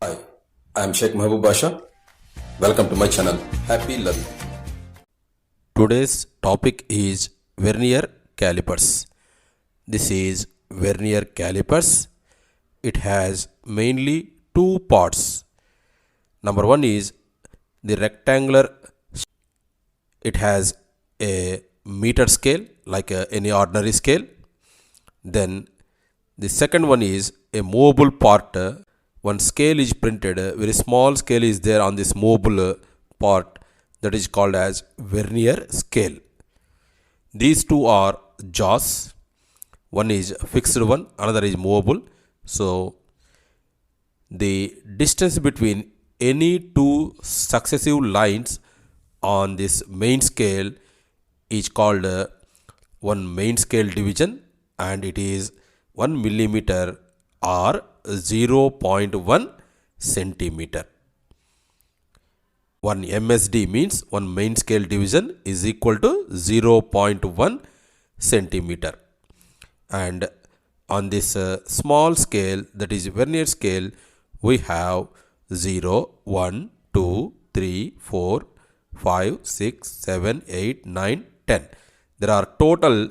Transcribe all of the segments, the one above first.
Hi, I am Sheikh Mahbub Basha. Welcome to my channel. Happy learning. Today's topic is vernier calipers. This is vernier calipers. It has mainly two parts. Number one is the rectangular. It has a meter scale like any ordinary scale. Then the second one is a movable part. One scale is printed, a very small scale is there on this movable part, that is called as vernier scale. These two are jaws. One is fixed one, another is movable. So the distance between any two successive lines on this main scale is called one main scale division, and it is 1 millimeter or 0.1 centimeter. 1 MSD means one main scale division is equal to 0.1 centimeter. And on this small scale, that is vernier scale, we have 0, 1, 2, 3, 4, 5, 6, 7, 8, 9, 10. There are total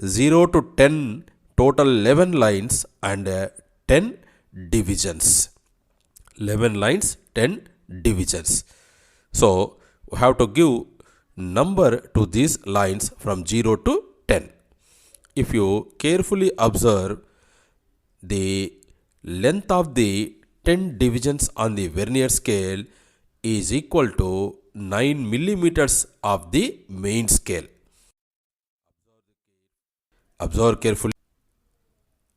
0 to 10, total 11 lines and 10 divisions. 11 lines, 10 divisions. So we have to give number to these lines from 0 to 10. If you carefully observe, the length of the 10 divisions on the vernier scale is equal to 9 millimeters of the main scale. Observe carefully.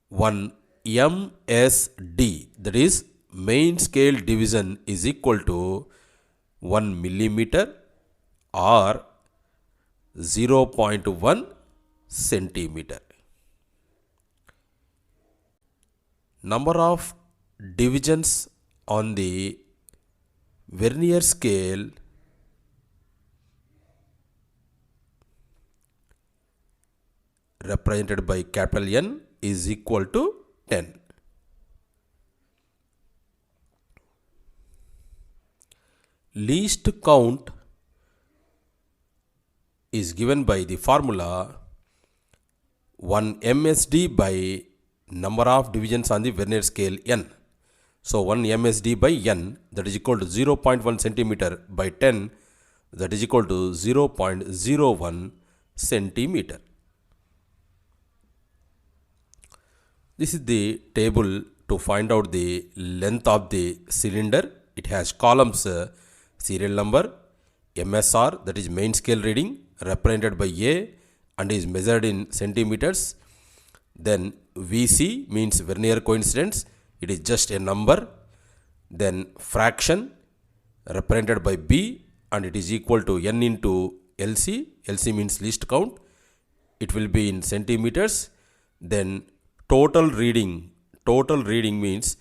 1 MSD, that is main scale division, is equal to 1 millimeter or 0.1 centimeter. Number of divisions on the vernier scale represented by capital N is equal to 10. Least count is given by the formula 1 MSD by number of divisions on the vernier scale N. So 1 MSD by N, that is equal to 0.1 centimeter by 10, that is equal to 0.01 centimeter. This is the table to find out the length of the cylinder. It has columns, serial number, MSR, that is main scale reading, represented by A and is measured in centimeters. Then VC means vernier coincidence, it is just a number. Then fraction, represented by B, and it is equal to N into LC. LC means least count, it will be in centimeters. Then total reading means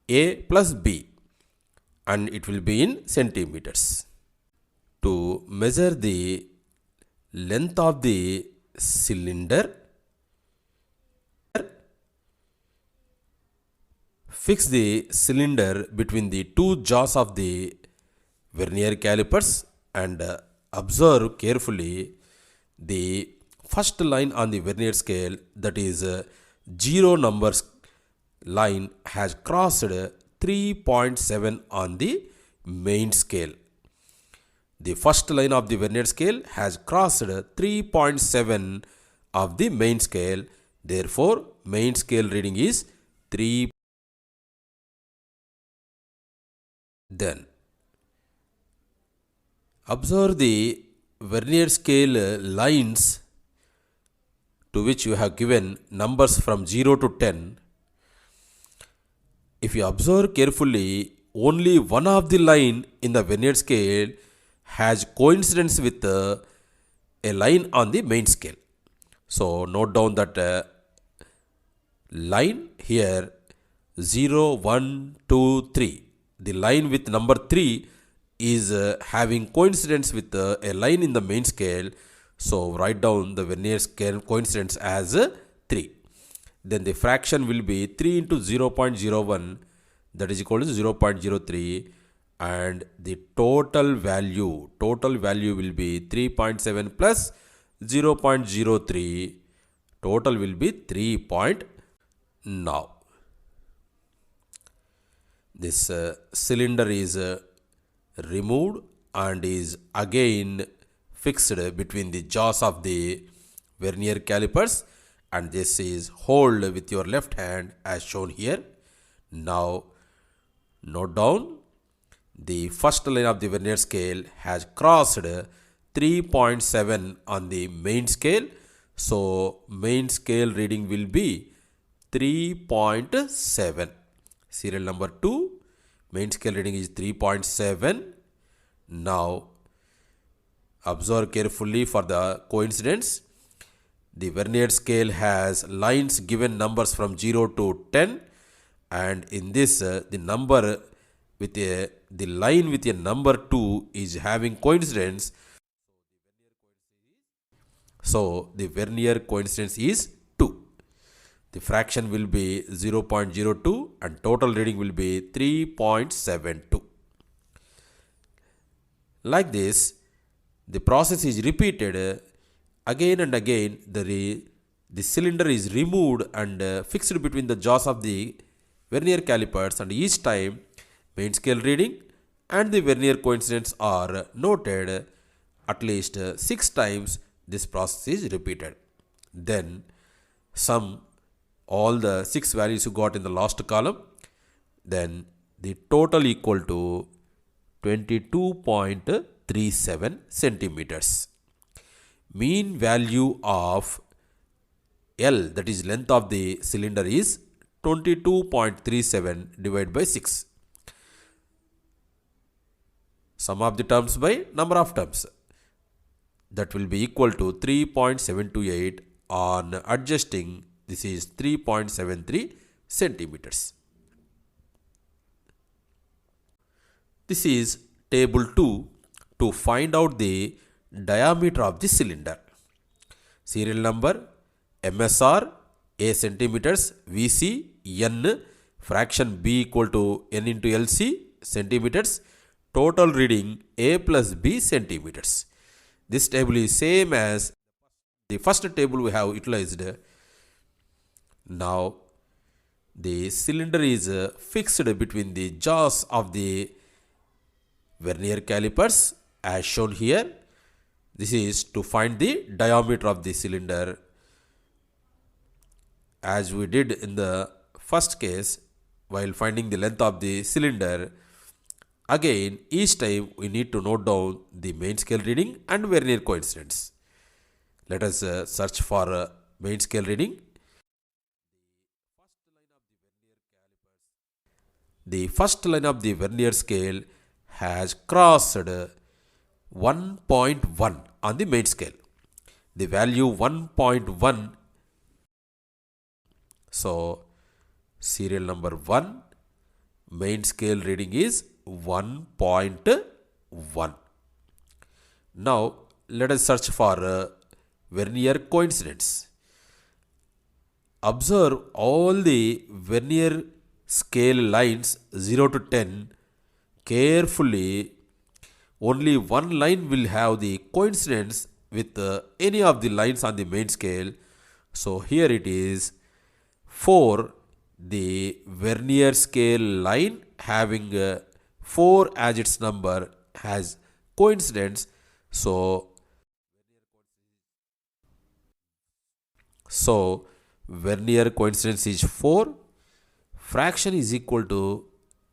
A plus B, and it will be in centimeters. To measure the length of the cylinder, fix the cylinder between the two jaws of the vernier calipers and observe carefully the first line on the vernier scale, that is 0 numbers line, has crossed 3.7 on the main scale. The first line of the vernier scale has crossed 3.7 of the main scale. Therefore, main scale reading is 3. Then observe the vernier scale lines to which you have given numbers from 0 to 10. If you observe carefully, only one of the line in the vernier scale has coincidence with a line on the main scale. So note down that line here 0, 1, 2, 3. The line with number 3 is having coincidence with a line in the main scale. So write down the vernier scale coincidence as 3. Then the fraction will be 3 into 0.01. that is equal to 0.03, and the total value will be 3.7 plus 0.03, total will be 3 point. Now this cylinder is removed and is again fixed between the jaws of the vernier calipers, and this is hold with your left hand as shown here. Now note down, the first line of the vernier scale has crossed 3.7 on the main scale, so main scale reading will be 3.7. Serial number 2, main scale reading is 3.7. Now observe carefully for the coincidence. The vernier scale has lines given numbers from 0 to 10, and in this the number with the line with a number 2 is having coincidence, so the vernier coincidence is 2. The fraction will be 0.02 and total reading will be 3.72. Like this, the process is repeated again and again. The cylinder is removed and fixed between the jaws of the vernier calipers, and each time main scale reading and the vernier coincidence are noted. At least 6 times this process is repeated. Then sum all the 6 values you got in the last column, then the total equal to 22.37 centimeters. Mean value of L, that is length of the cylinder, is 22.37 divided by 6. Sum of the terms by number of terms, that will be equal to 3.728. On adjusting, this is 3.73 centimeters. This is table 2 to find out the diameter of the cylinder. Serial number MSR A centimeters, VC N, fraction B equal to N into LC centimeters, total reading A plus B centimeters. This table is same as the first table we have utilized. Now the cylinder is fixed between the jaws of the vernier calipers as shown here. This is to find the diameter of the cylinder. As we did in the first case while finding the length of the cylinder, again each time we need to note down the main scale reading and vernier coincidence. Let us search for main scale reading. The first line of the vernier scale has crossed 1.1 on the main scale. The value 1.1. So serial number 1, main scale reading is 1.1. Now let us search for vernier coincidence. Observe all the vernier scale lines 0 to 10 carefully. Only one line will have the coincidence with any of the lines on the main scale. So here it is 4, the vernier scale line having 4 as its number has coincidence. So vernier coincidence is 4. Fraction is equal to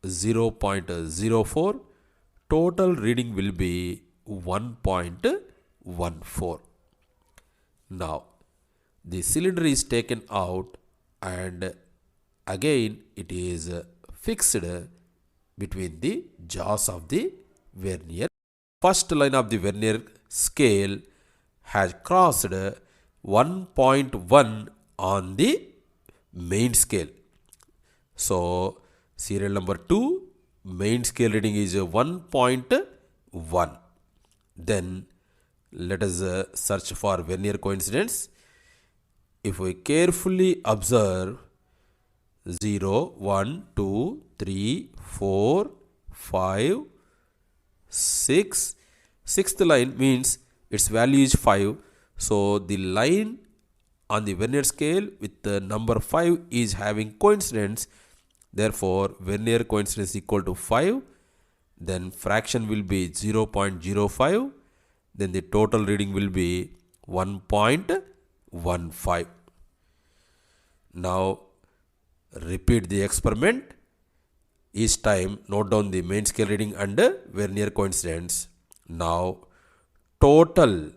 0.04. Total reading will be 1.14. Now the cylinder is taken out and again it is fixed between the jaws of the vernier. First line of the vernier scale has crossed 1.1 on the main scale. So serial number 2, main scale reading is 1.1. Then let us search for vernier coincidence. If we carefully observe, 0, 1, 2, 3, 4, 5, 6. Sixth line means its value is 5. So the line on the vernier scale with the number 5 is having coincidence. Therefore, vernier coincidence equal to 5. Then fraction will be 0.05. Then the total reading will be 1.15. Now repeat the experiment. Each time note down the main scale reading and vernier coincidence. Now total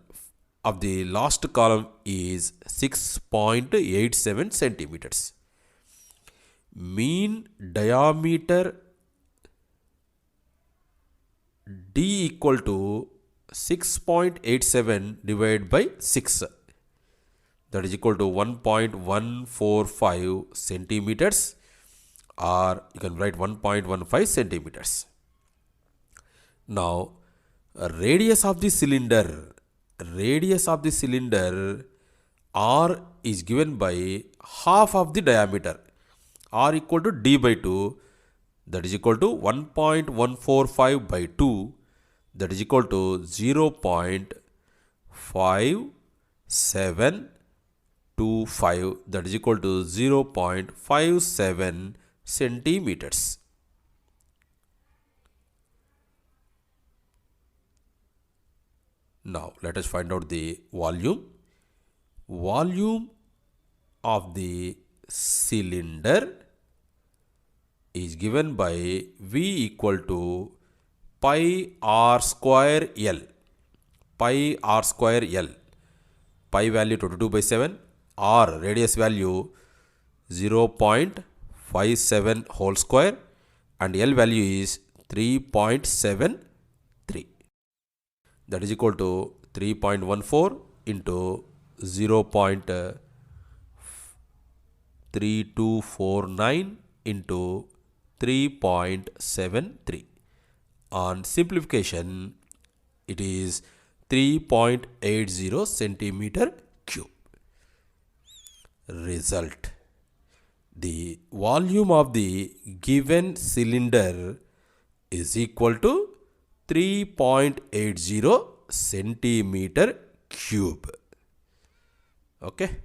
of the last column is 6.87 centimeters. Mean diameter D equal to 6.87 divided by 6. That is equal to 1.145 centimeters, or you can write 1.15 centimeters. Now radius of the cylinder R is given by half of the diameter, R equal to D by 2, that is equal to 1.145 by 2, that is equal to 0.5725, that is equal to 0.57 centimeters. Now let us find out the volume. Volume of the cylinder is given by V equal to pi r square L. Pi r square L. Pi value 22 by 7. R radius value 0.57 whole square. And L value is 3.73. That is equal to 3.14 into 0.3249 into 3.73. On simplification, it is 3.80 centimeter cube. Result: the volume of the given cylinder is equal to 3.80 centimeter cube. Okay.